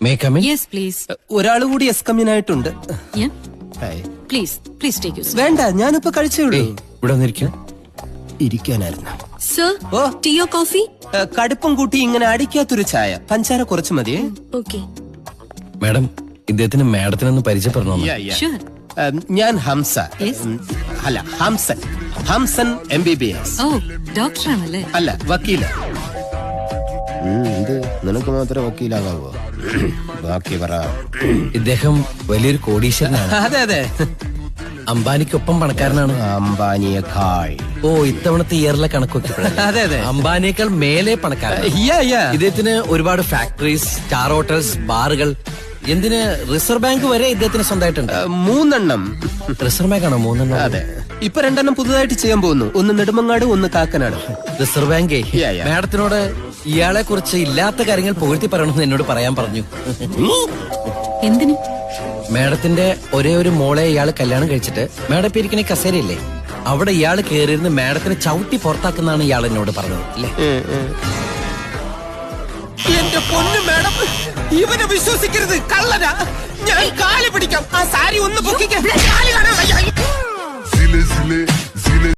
May I come in? Yes, please. ഒരാൾ കൂടി എസ്കമ്മിനായിട്ടുണ്ട്. Yeah. Please take your seat. വേണ്ട, ഞാനിപ്പോ കഴിച്ചേ ഉള്ളൂ. ഇവിടെ വന്നിരിക്കും. ഇരിക്കാനായിരുന്നു. Sir, tea or coffee? കടുപ്പം കൂട്ടി ഇങ്ങനെ അടിക്കാത്തൊരു ചായ, പഞ്ചാര കുറച്ച് മതിയേ. Okay. മാഡം, ഇദ്ദേഹത്തിന് മാഡത്തിനൊന്ന് പരിചയപ്പെടണോ? Sure. ഞാൻ ഹംസ. Yes. അല്ല, ഹംസൻ MBBS. Oh, doctor ആണല്ലേ? അല്ല, വക്കീല. നിനക്ക് മാത്രമേ വക്കീലാകാവോ? ബാക്കി പറ. ഇദ്ദേഹം വലിയൊരു കോടീശ്വരനാണ്. അതെ. അംബാനിക്കൊപ്പം പണക്കാരനാണ്. അംബാനിയേക്കാൾ. ഓ, ഇത്തവണത്തെ ഇയറിലെ കണക്കൊക്കെ. അതെ. അംബാനിയേക്കാൾ മേലെ പണക്കാരൻ. ഇദ്ദേഹത്തിന് ഒരുപാട് ഫാക്ടറീസ്, സ്റ്റാർ ഹോട്ടൽസ്, ബാറുകൾ, എന്തിന് റിസർവ് ബാങ്ക് വരെ ഇദ്ദേഹത്തിന് സ്വന്തമായിട്ടുണ്ട്. 3 എണ്ണം. റിസർവ് ബാങ്ക് ആണോ 3 എണ്ണം? അതെ. ഇപ്പൊ 2 എണ്ണം പുതുതായിട്ട് ചെയ്യാൻ പോകുന്നു. ഒന്ന് നെടുമങ്ങാട്, ഒന്ന് കാക്കനാട്. റിസർവ് ബാങ്കേ മാഡത്തിനോട് ഇയാളെ കുറിച്ച് ഇല്ലാത്ത കാര്യങ്ങൾ പുകഴ്ത്തി പറയണമെന്ന് എന്നോട് പറയാൻ പറഞ്ഞു. എന്തിന്? മാഡത്തിന്റെ ഒരേ ഒരു മോളെ ഇയാൾ കല്യാണം കഴിച്ചിട്ട് മാഡം ഇപ്പൊ ഇരിക്കണ കസേരയില്ലേ, അവിടെ ഇയാൾ കയറിയിരുന്ന് മാഡത്തിനെ ചവിട്ടി പുറത്താക്കുന്നാണ് ഇയാൾ എന്നോട് പറഞ്ഞത്. അല്ലേ? എന്റെ പൊന്നു മാഡം, ഇവനെ വിശ്വസിക്കരുത്, കള്ളനാ. ഞാൻ കാല് പിടിക്കാം. ആ സാരി ഒന്ന് പൊക്കിക്കാൻ.